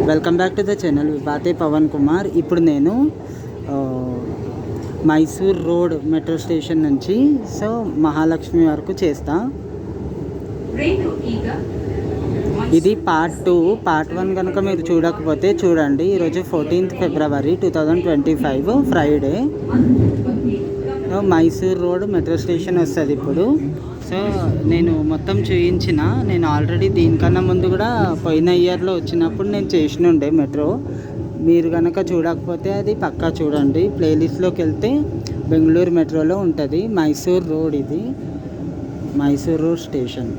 Welcome back to the channel బాతే పవన్ కుమార్. ఇప్పుడు నేను మైసూర్ రోడ్ మెట్రో స్టేషన్ నుంచి మహాలక్ష్మి వరకు చేస్తా. ఇది పార్ట్ 2. పార్ట్ 1 కనుక మీరు చూడకపోతే చూడండి. ఈరోజు 14th February 2025 Friday. Mysore road metro station వస్తుంది ఇప్పుడు. నేను మొత్తం చూయించిన. నేను ఆల్రెడీ దీనికన్నా ముందు కూడా పోయిన ఇయర్లో వచ్చినప్పుడు నేను చేసిన ఉండే మెట్రో. మీరు కనుక చూడకపోతే అది పక్కా చూడండి. ప్లేలిస్ట్లోకి వెళ్తే బెంగళూరు మెట్రోలో ఉంటుంది. మైసూర్ రోడ్, ఇది మైసూర్ రోడ్ స్టేషన్.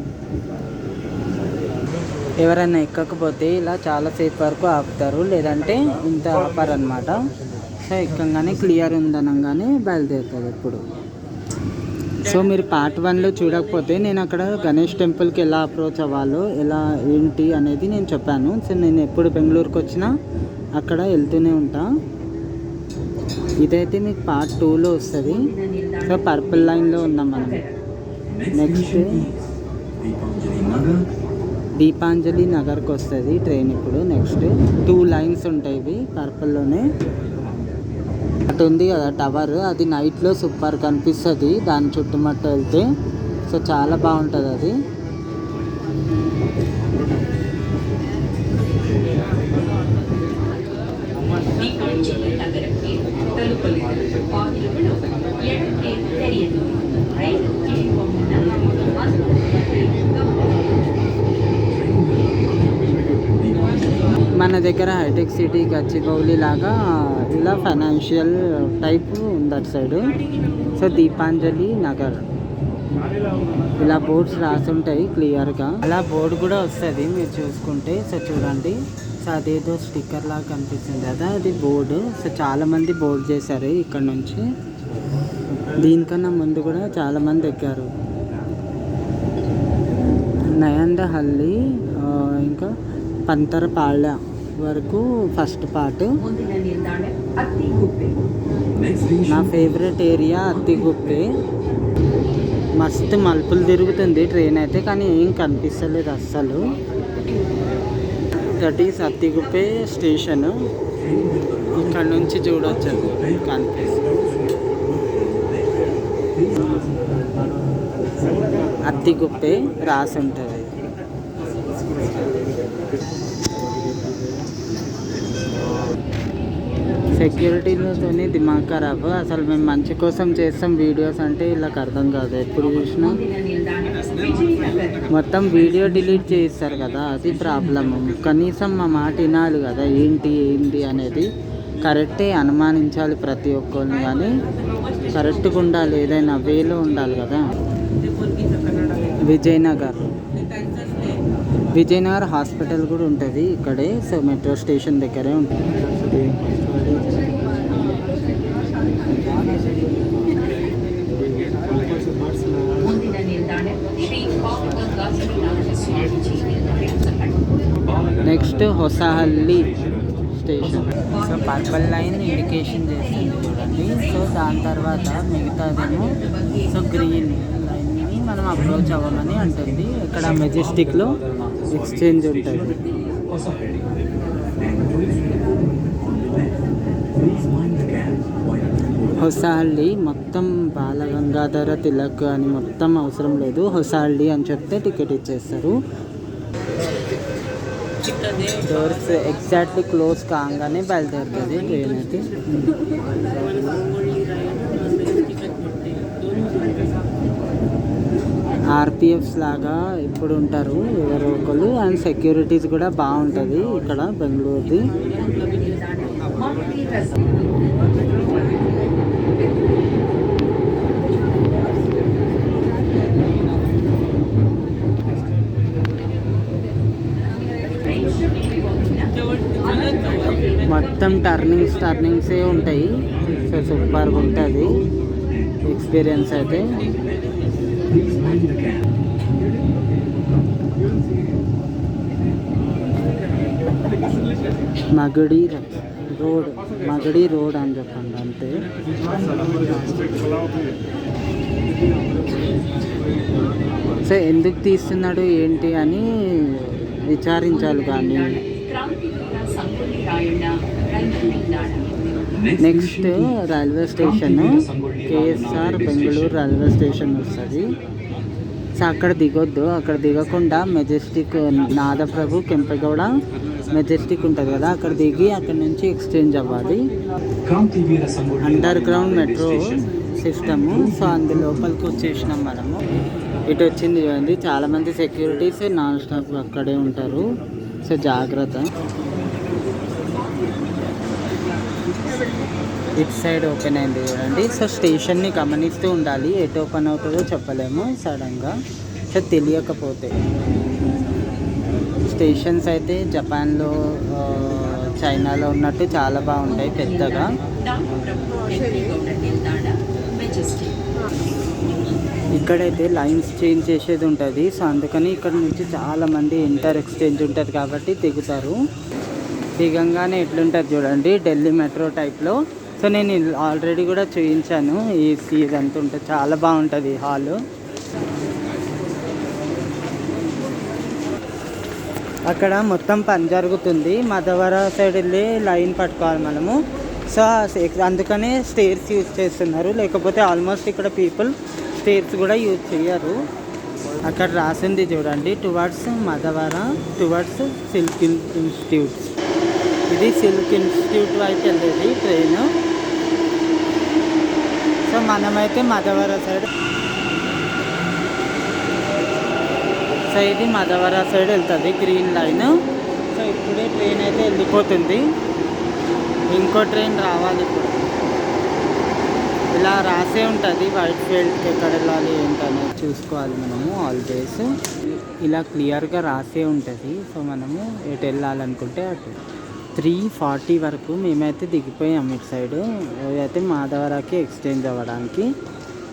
ఎవరైనా ఎక్కకపోతే ఇలా చాలాసేపు వరకు ఆపుతారు, లేదంటే ఇంత ఆపారనమాట. ఎక్కగానే క్లియర్ ఉందనగానే బయలుదేరుతుంది ఇప్పుడు. మీరు పార్ట్ 1లో చూడకపోతే నేను అక్కడ గణేష్ టెంపుల్కి ఎలా అప్రోచ్ అవ్వాలో, ఎలా ఏంటి అనేది నేను చెప్పాను. నేను ఎప్పుడు బెంగళూరుకి వచ్చినా అక్కడ వెళ్తూనే ఉంటా. ఇదైతే మీకు పార్ట్ 2లో వస్తుంది. పర్పుల్ లైన్లో ఉన్నాం మనం. నెక్స్ట్ దీపాంజలి నగర్కి వస్తుంది ట్రైన్ ఇప్పుడు. నెక్స్ట్ 2 లైన్స్ ఉంటాయి ఇవి పర్పుల్లోనే. అటు ఉంది కదా టవర్, అది నైట్లో సూపర్ కనిపిస్తుంది దాని చుట్టుముట్టు వెళ్తే. చాలా బాగుంటుంది అది. మన దగ్గర హైటెక్ సిటీ, గచ్చిబౌలి లాగా ఇలా ఫైనాన్షియల్ టైప్ ఉంది అటు సైడు. దీపాంజలి నగర్ ఇలా బోర్డ్స్ రాసి ఉంటాయి క్లియర్గా. అలా బోర్డు కూడా వస్తుంది మీరు చూసుకుంటే. చూడండి, అదేదో స్టిక్కర్ లాగా కనిపిస్తుంది కదా, అది బోర్డు. చాలామంది బోర్డు చేశారు ఇక్కడ నుంచి. దీనికన్నా ముందు కూడా చాలామంది ఎక్కారు. నయందహల్లి ఇంకా పంతరపాళ్య వరకు ఫస్ట్ పార్ట్. నా ఫేవరెట్ ఏరియా అత్తిగుప్పే. మస్తు మలుపులు తిరుగుతుంది ట్రైన్ అయితే, కానీ ఏం కనిపిస్తలేదు అస్సలు. That is Attiguppe station. ఇక్కడ నుంచి చూడవచ్చు, కనిపిస్తుంది. అత్తిగుప్పే రాసి ఉంటుంది. సెక్యూరిటీలతోనే దిమాగ్ ఖరాబ్. అసలు మేము మంచి కోసం చేస్తాం వీడియోస్ అంటే వీళ్ళకి అర్థం కాదు. ఎప్పుడు చూసినా మొత్తం వీడియో డిలీట్ చేస్తారు కదా, అది ప్రాబ్లము. కనీసం మా మాట వినాలి కదా, ఏంటి అనేది. కరెక్టే అనుమానించాలి ప్రతి ఒక్కరిని, కానీ కరెక్ట్గా ఉండాలి, ఏదైనా వేలో ఉండాలి కదా. విజయనగర్ హాస్పిటల్ కూడా ఉంటుంది ఇక్కడే. మెట్రో స్టేషన్ దగ్గరే ఉంటుంది. Next Hosahalli station. Purple line indication చేస్తుంది చూడండి. దాని తర్వాత మిగతాదేమో గ్రీన్ లైన్ని మనం అప్రోచ్ అవ్వమని అంటుంది. ఇక్కడ మెజెస్టిక్లో ఎక్స్చేంజ్ ఉంటుంది. హొసహల్లి మొత్తం బాలగంగాధర తిలక్ అని మొత్తం అవసరం లేదు. హొసహల్లి అని చెప్తే టికెట్ ఇచ్చేస్తారు. డోర్స్ ఎగ్జాక్ట్లీ క్లోజ్ కాగానే బయలుదేరుతుంది ట్రైన్ అయితే. ఆర్పిఎఫ్స్ లాగా ఇప్పుడు ఉంటారు ఎవరో ఒకరు. అండ్ సెక్యూరిటీస్ కూడా బాగుంటుంది ఇక్కడ బెంగళూరుది. మొత్తం టర్నింగ్సే ఉంటాయి. సూపర్గా ఉంటుంది ఎక్స్పీరియన్స్ అయితే. మగడి రోడ్ అని చెప్పండి అంతే. ఎందుకు తీస్తున్నాడు ఏంటి అని విచారించాలి. కానీ next railway station KSR Bengaluru railway station వస్తుంది. సో అక్కడ దిగొద్దు, అక్కడ దిగకుండా మెజెస్టిక్ నాదప్రభు కెంపెగౌడ మెజెస్టిక్ ఉంటుంది కదా, అక్కడ దిగి అక్కడ నుంచి ఎక్స్చేంజ్ అవ్వాలి. Under ground metro system. So అందు లోపలికి వచ్చేసినాం మనము. ఇటు వచ్చింది చూడండి, చాలామంది సెక్యూరిటీస్ నాన్ స్టాప్ అక్కడే ఉంటారు. సో జాగ్రత్త. ఇటు సైడ్ ఓపెన్ అయింది చూడండి. సో స్టేషన్ని గమనిస్తూ ఉండాలి, ఎటు ఓపెన్ అవుతుందో చెప్పలేము సడన్గా. సో తెలియకపోతే స్టేషన్స్ అయితే జపాన్లో చైనాలో ఉన్నట్టు చాలా బాగుంటాయి పెద్దగా. ఇక్కడైతే లైన్స్ చేంజ్ చేసేది ఉంటుంది. సో అందుకని ఇక్కడ నుంచి చాలామంది ఇంటర్ ఎక్స్చేంజ్ ఉంటుంది కాబట్టి దిగుతారు. దిగంగానే ఎట్లుంటుంది చూడండి, ఢిల్లీ మెట్రో టైప్లో. సో నేను ఆల్రెడీ కూడా చూపించాను. ఈ ఇదంతా ఉంటుంది, చాలా బాగుంటుంది హాలు. అక్కడ మొత్తం పని జరుగుతుంది. మదవర సైడ్ వెళ్ళి లైన్ పట్టుకోవాలి మనము. సో అందుకనే స్టేర్స్ యూజ్ చేస్తున్నారు, లేకపోతే ఆల్మోస్ట్ ఇక్కడ పీపుల్ స్టేర్స్ కూడా యూజ్ చేయరు. అక్కడ రాసింది చూడండి, టువర్డ్స్ మదవర, టువర్డ్స్ సిల్క్ ఇన్స్టిట్యూట్. ఇది సిల్క్ ఇన్స్టిట్యూట్ వైపు వెళ్ళేది ట్రైన్. సో మనమైతే మదవర సైడ్, సో ఇది మదవర సైడ్ వెళ్తుంది గ్రీన్ లైన్. సో ఇప్పుడే ట్రైన్ అయితే వెళ్ళిపోతుంది, ఇంకో ట్రైన్ రావాలి ఇప్పుడు. ఇలా రాసే ఉంటుంది వైట్ ఫీల్డ్కి ఎక్కడ వెళ్ళాలి ఏంటనేది చూసుకోవాలి మనము ఆల్వేస్. ఇలా క్లియర్గా రాసే ఉంటుంది. సో మనము ఎటు వెళ్ళాలనుకుంటే అటు. 3:40 వరకు మేమైతే దిగిపోయాం ఇటు సైడు. అయితే మాధవరాకి ఎక్స్చేంజ్ అవ్వడానికి.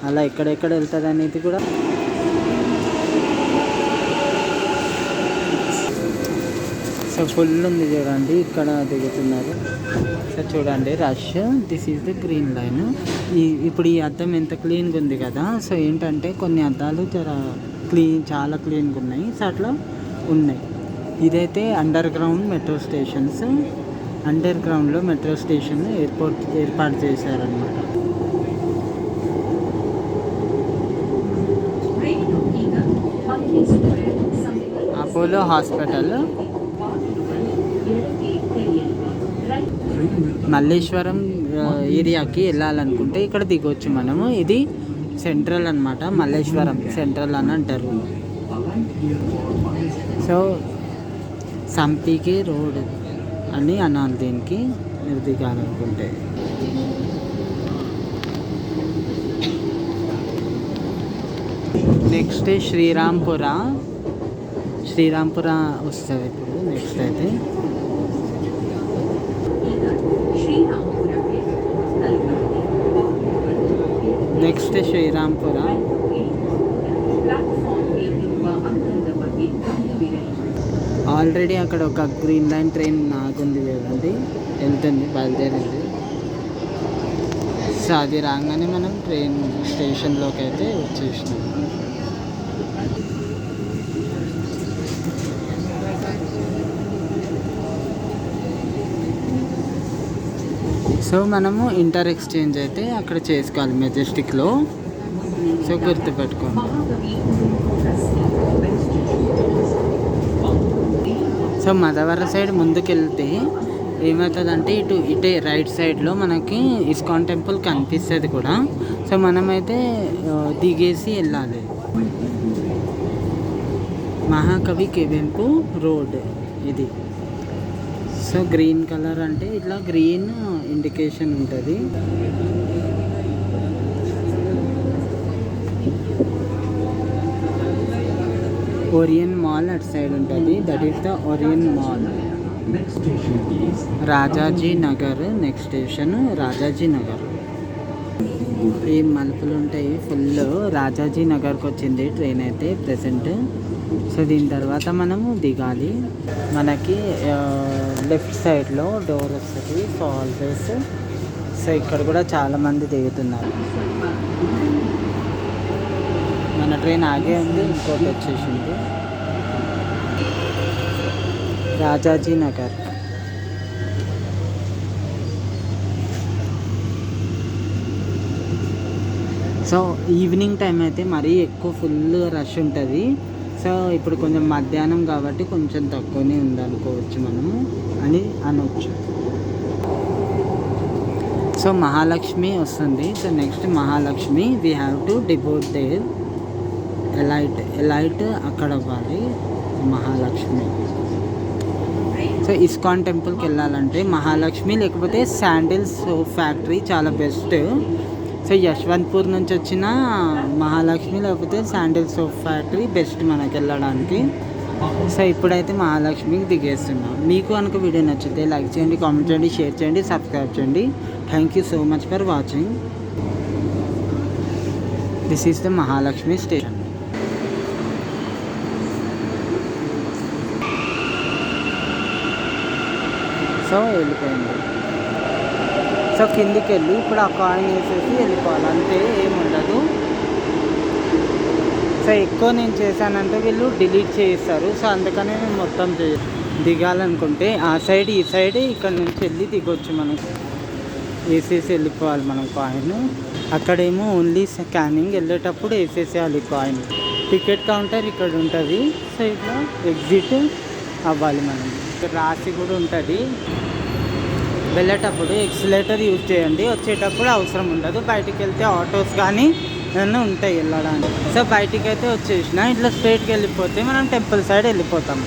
అలా ఎక్కడెక్కడ వెళ్తుంది అనేది కూడా. సో ఫుల్ ఉంది చూడండి, ఇక్కడ దిగుతున్నారు. సో చూడండి rush. This is the green line. ఇప్పుడు ఈ అద్దం ఎంత క్లీన్గా ఉంది కదా. సో ఏంటంటే కొన్ని అద్దాలు చాలా క్లీన్గా ఉన్నాయి. సో అట్లా ఉన్నాయి. ఇదైతే under ground metro stations. Under గ్రౌండ్లో మెట్రో స్టేషన్ ఏర్పాటు చేశారనమాట. అపోలో హాస్పిటల్, మల్లేశ్వరం ఏరియాకి వెళ్ళాలనుకుంటే ఇక్కడ దిగొచ్చు మనము. ఇది సెంట్రల్ అనమాట, మల్లేశ్వరం సెంట్రల్ అని అంటారు. సో సంపికి రోడ్ అని అనాలి దీనికి మీరు దిగాలనుకుంటే. నెక్స్ట్ శ్రీరాంపుర వస్తుంది ఇప్పుడు. నెక్స్ట్ అయితే శ్రీరాంపుర. ఆల్రెడీ అక్కడ ఒక గ్రీన్ లైన్ ట్రైన్ ఆగుంది కదండి, వెళ్తుంది, బయలుదేరింది. సో అది రాగానే మనం ట్రైన్ స్టేషన్లోకి అయితే వచ్చేసినాం. సో మనము ఇంటర్ ఎక్స్చేంజ్ అయితే అక్కడ చేసుకోవాలి మెజెస్టిక్లో. సో గుర్తుపెట్టుకోండి. సో మదవర సైడ్ ముందుకెళ్తే ఏమవుతుందంటే ఇటే రైట్ సైడ్లో మనకి ఇస్కాన్ టెంపుల్ కనిపిస్తుంది కూడా. సో మనమైతే దిగేసి వెళ్ళాలి. మహాకవి కువెంపు రోడ్ ఇది. సో గ్రీన్ కలర్ అంటే ఇట్లా గ్రీన్ ఇండికేషన్ ఉంటుంది. ఓరియన్ మాల్ అటు సైడ్ ఉంటుంది, that is the Orion mall. Rajaji Nagar next station, Rajaji Nagar. ఈ మలుపులు ఉంటాయి ఫుల్. రాజాజీ నగర్కి వచ్చింది ట్రైన్ అయితే ప్రెసెంట్. సో దీని తర్వాత మనము దిగాలి. మనకి లెఫ్ట్ సైడ్లో డోర్ వస్తుంది. So always. సో ఇక్కడ కూడా చాలామంది దిగుతున్నారు. మన ట్రైన్ ఆగే ఉంది, ఇంకోటి వచ్చేసింది. Rajaji Nagar. So evening time అయితే మరీ ఎక్కువ ఫుల్ రష్ ఉంటుంది. సో ఇప్పుడు కొంచెం మధ్యాహ్నం కాబట్టి కొంచెం తక్కువనే ఉందనుకోవచ్చు మనము అని అనవచ్చు. సో మహాలక్ష్మి వస్తుంది. So next Mahalakshmi we have to devote there alight అక్కడ అవ్వాలి మహాలక్ష్మి. సో ఇస్కాన్ టెంపుల్కి వెళ్ళాలంటే మహాలక్ష్మి లేకపోతే శాండిల్స్ ఫ్యాక్టరీ చాలా బెస్ట్. సో యశ్వంత్పూర్ నుంచి వచ్చిన మహాలక్ష్మి లేకపోతే శాండిల్ సోప్ ఫ్యాక్టరీ బెస్ట్ మనకి వెళ్ళడానికి. సో ఇప్పుడైతే మహాలక్ష్మికి దిగేస్తున్నాం. మీకు కనుక వీడియో నచ్చితే లైక్ చేయండి, కామెంట్ చేయండి, షేర్ చేయండి, సబ్స్క్రైబ్ చేయండి. Thank you so much for watching. This is the Mahalakshmi station. So వెళ్ళిపోయింది. సో కిందికి వెళ్ళి ఇప్పుడు ఆ కాయిన్ వేసేసి వెళ్ళిపోవాలి, అంతే, ఏముండదు. సో ఎక్కువ నేను చేశానంటే వీళ్ళు డిలీట్ చేస్తారు. సో అందుకనే నేను మొత్తం దిగాలనుకుంటే ఆ సైడ్ ఈ సైడ్ ఇక్కడ నుంచి వెళ్ళి దిగొచ్చు. మనకి వేసేసి వెళ్ళిపోవాలి మనం కాయిన్. అక్కడేమో ఓన్లీ స్కానింగ్, వెళ్ళేటప్పుడు వేసేసేయాలి కాయిన్. టికెట్ కౌంటర్ ఇక్కడ ఉంటుంది. సో ఇట్లా ఎగ్జిట్ అవ్వాలి మనం. రాసి కూడా ఉంటుంది. వెళ్ళేటప్పుడు ఎక్సిలేటర్ యూజ్ చేయండి, వచ్చేటప్పుడు అవసరం ఉండదు. బయటికి వెళ్తే ఆటోస్ కానీ ఏమన్నా ఉంటాయి వెళ్ళడానికి. సో బయటికి అయితే వచ్చేసిన ఇట్లా స్ట్రైట్కి వెళ్ళిపోతే మనం టెంపుల్ సైడ్ వెళ్ళిపోతాం.